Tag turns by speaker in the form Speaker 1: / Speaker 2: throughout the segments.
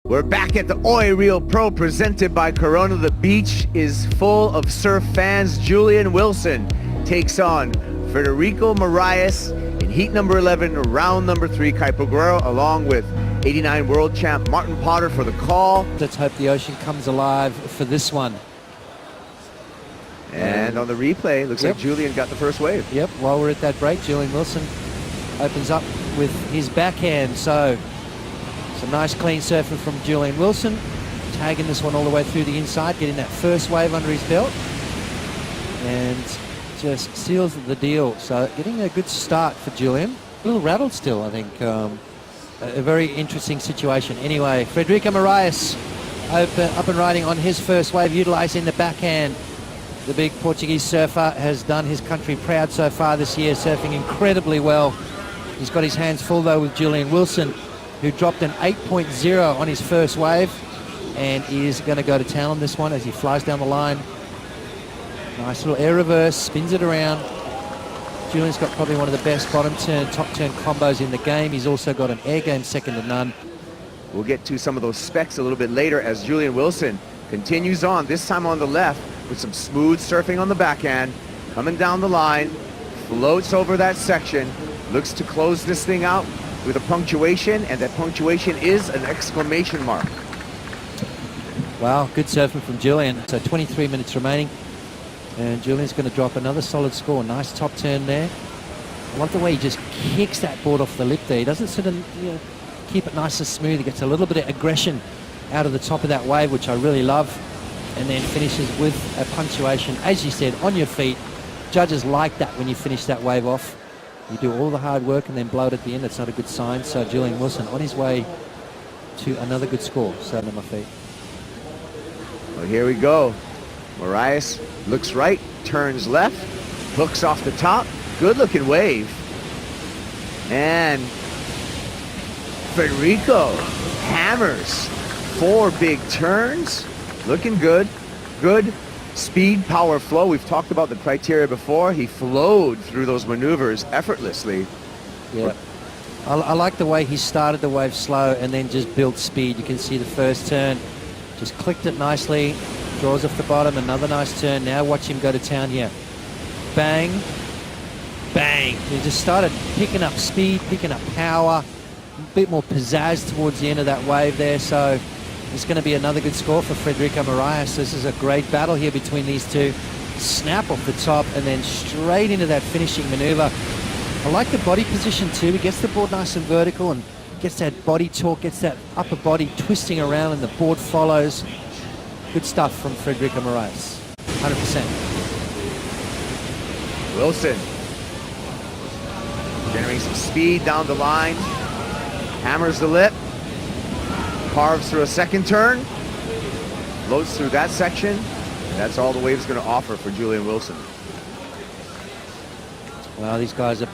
Speaker 1: We're back at the Oi Real Pro presented by Corona. The beach is full of surf fans. Julian Wilson takes on Frederico Morais in heat number 11, round number 3. Kaipo Guerrero along with 89 world champ Martin Potter for the call.
Speaker 2: Let's hope the ocean comes alive for this one.
Speaker 1: And on the replay, looks like Julian got the first wave.
Speaker 2: Yep, while we're at that break, Julian Wilson opens up with his backhand. So some nice clean surfing from Julian Wilson, tagging this one all the way through the inside, getting that first wave under his belt, and just seals the deal. So getting a good start for Julian. A little rattled still, I think. A very interesting situation. Anyway, Frederico Morais up and riding on his first wave, utilizing the backhand. The big Portuguese surfer has done his country proud so far this year, surfing incredibly well. He's got his hands full though with Julian Wilson, who dropped an 8.0 on his first wave and is going to go to town on this one as he flies down the line. Nice little air reverse, spins it around. Julian's got probably one of the best bottom turn, top turn combos in the game. He's also got an air game second to none.
Speaker 1: We'll get to some of those specs a little bit later as Julian Wilson continues on, this time on the left with some smooth surfing on the backhand, coming down the line, floats over that section, looks to close this thing out with a punctuation, and that punctuation is an exclamation mark.
Speaker 2: Wow, good surfing from Julian. So 23 minutes remaining, and Julian's going to drop another solid score. Nice top turn there. I love the way he just kicks that board off the lip there. He doesn't sort of keep it nice and smooth. He gets a little bit of aggression out of the top of that wave, which I really love, and then finishes with a punctuation, as you said, on your feet. Judges like that when you finish that wave off. You do all the hard work and then blow it at the end. That's not a good sign. So Julian Wilson on his way to another good score. 7 on my feet.
Speaker 1: Well, here we go. Morais looks right, turns left, hooks off the top. Good looking wave. And Frederico hammers 4 big turns. Looking good. Good speed, power, flow. We've talked about the criteria before. He flowed through those maneuvers effortlessly.
Speaker 2: Yeah. I like the way he started the wave slow and then just built speed. You can see the first turn, just clicked it nicely, draws off the bottom, another nice turn. Now watch him go to town here. Bang, bang. He just started picking up speed, picking up power, a bit more pizzazz towards the end of that wave there. So it's going to be another good score for Frederico Morais. This is a great battle here between these two. Snap off the top and then straight into that finishing maneuver. I like the body position too. He gets the board nice and vertical and gets that body torque, gets that upper body twisting around, and the board follows. Good stuff from Frederico Morais. 100%.
Speaker 1: Wilson generating some speed down the line. Hammers the lip. Carves through a second turn, floats through that section, and that's all the wave's going to offer for Julian Wilson.
Speaker 2: Well, these guys are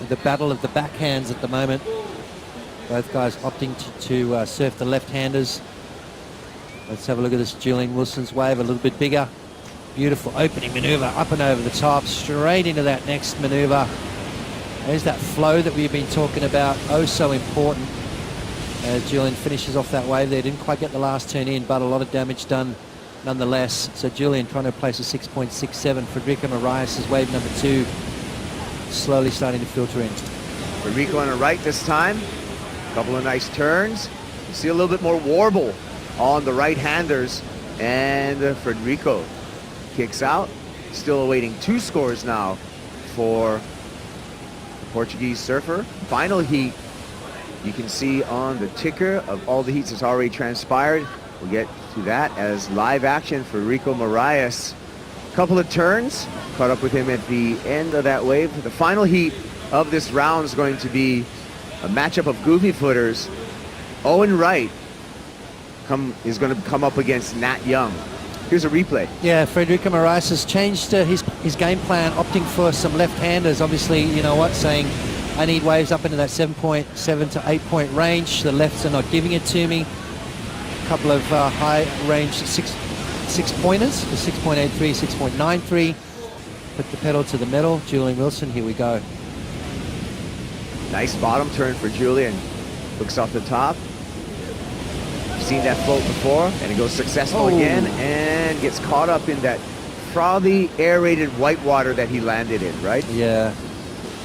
Speaker 2: the battle of the backhands at the moment. Both guys opting to surf the left-handers. Let's have a look at this Julian Wilson's wave, a little bit bigger. Beautiful opening maneuver, up and over the top, straight into that next maneuver. There's that flow that we've been talking about, oh so important. As Julian finishes off that wave there, didn't quite get the last turn in, but a lot of damage done nonetheless. So Julian trying to place a 6.67. Frederico Morais' wave number 2, slowly starting to filter in.
Speaker 1: Frederico on the right this time. A couple of nice turns. You see a little bit more warble on the right-handers, and Frederico kicks out. Still awaiting 2 scores now for the Portuguese surfer. Final heat. You can see on the ticker of all the heats that's already transpired. We'll get to that as live action for Frederico Morais. A couple of turns, caught up with him at the end of that wave. The final heat of this round is going to be a matchup of goofy footers. Owen Wright is going to come up against Nat Young. Here's a replay.
Speaker 2: Yeah, Frederico Morais has changed his game plan, opting for some left-handers. Obviously, you know what, saying I need waves up into that 7.7 to 8 point range. The lefts are not giving it to me. A couple of high range six pointers, the 6.83, 6.93. Put the pedal to the metal. Julian Wilson, here we go.
Speaker 1: Nice bottom turn for Julian. Looks off the top. seen that float before, and it goes successful
Speaker 2: Oh.
Speaker 1: again, and gets caught up in that frothy, aerated white water that he landed in, right?
Speaker 2: Yeah.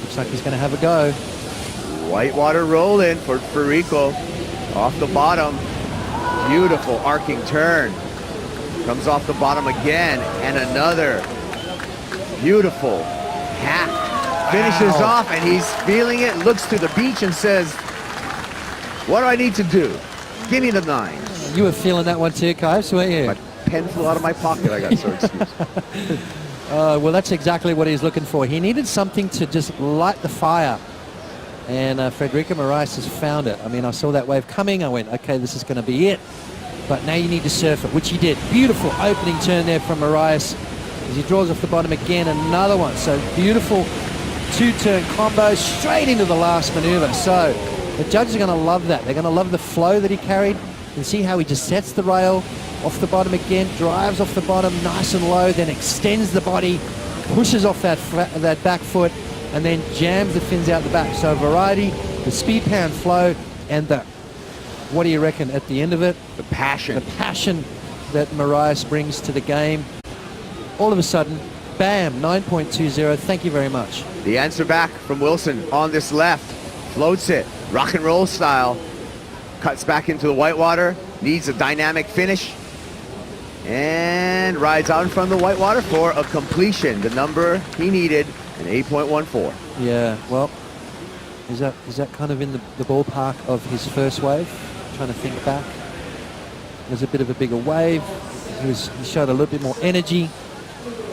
Speaker 2: Looks like he's going to have a go.
Speaker 1: Whitewater roll-in for Frederico. Off the bottom. Beautiful arcing turn. Comes off the bottom again, and another beautiful hack. Finishes
Speaker 2: Wow.
Speaker 1: off, and he's feeling it, looks to the beach and says, what do I need to do? Give me the 9.
Speaker 2: You were feeling that one too, Kais, weren't you?
Speaker 1: My pen flew out of my pocket. I got so excused.
Speaker 2: Well, that's exactly what he's looking for. He needed something to just light the fire. And Frederico Morais has found it. I mean, I saw that wave coming. I went, okay, this is going to be it. But now you need to surf it, which he did. Beautiful opening turn there from Morais as he draws off the bottom again. Another one. So beautiful 2-turn combo straight into the last maneuver. So the judges are going to love that. They're going to love the flow that he carried. You can see how he just sets the rail off the bottom again, drives off the bottom nice and low, then extends the body, pushes off that back foot, and then jams the fins out the back. So variety, the speed pound flow, and the, what do you reckon at the end of it?
Speaker 1: The passion.
Speaker 2: The passion that Morais brings to the game. All of a sudden, bam, 9.20. Thank you very much.
Speaker 1: The answer back from Wilson on this left. Floats it, rock and roll style. Cuts back into the whitewater, needs a dynamic finish, and rides out in front of the whitewater for a completion. The number he needed, an 8.14.
Speaker 2: Yeah, well, is that kind of in the ballpark of his first wave? Trying to think back. It was a bit of a bigger wave. He showed a little bit more energy.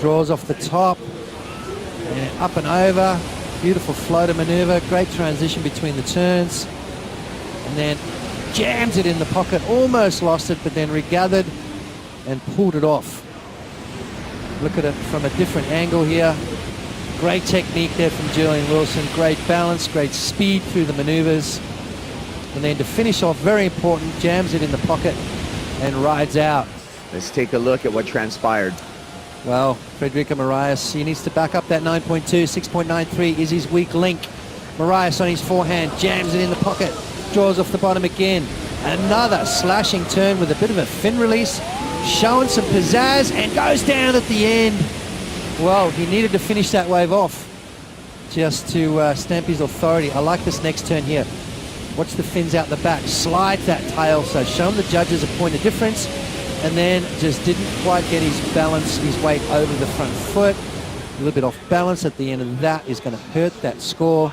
Speaker 2: Draws off the top, and up and over. Beautiful floater maneuver. Great transition between the turns, and then jams it in the pocket. Almost lost it, but then regathered and pulled it off. Look at it from a different angle here. Great technique there from Julian Wilson. Great balance, great speed through the maneuvers. And then to finish off, very important, jams it in the pocket and rides out.
Speaker 1: Let's take a look at what transpired.
Speaker 2: Well, Frederico Morais, he needs to back up that 9.2. 6.93 is his weak link. Morais on his forehand, jams it in the pocket, draws off the bottom again. Another slashing turn with a bit of a fin release, showing some pizzazz, and goes down at the end. Well, he needed to finish that wave off just to stamp his authority. I like this next turn here. Watch the fins out the back, slides that tail, so showing the judges a point of difference, and then just didn't quite get his balance, his weight over the front foot. A little bit off balance at the end of that is going to hurt that score.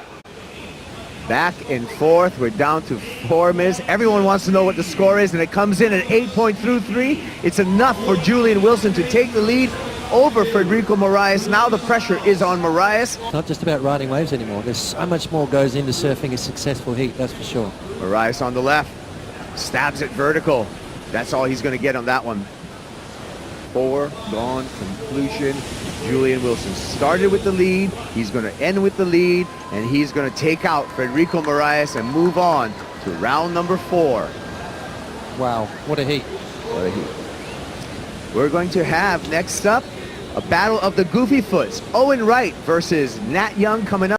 Speaker 1: Back and forth, we're down to 4 minutes. Everyone wants to know what the score is, and it comes in at 8.23. It's enough for Julian Wilson to take the lead over Frederico Morais. Now the pressure is on Morais.
Speaker 2: It's not just about riding waves anymore. There's so much more goes into surfing a successful heat, that's for sure.
Speaker 1: Morais on the left, stabs it vertical. That's all he's going to get on that one. Foregone conclusion. Julian Wilson started with the lead. He's going to end with the lead, and he's going to take out Frederico Morais and move on to round number 4.
Speaker 2: Wow, what a heat.
Speaker 1: What a heat. We're going to have next up a battle of the Goofy Foots. Owen Wright versus Nat Young coming up.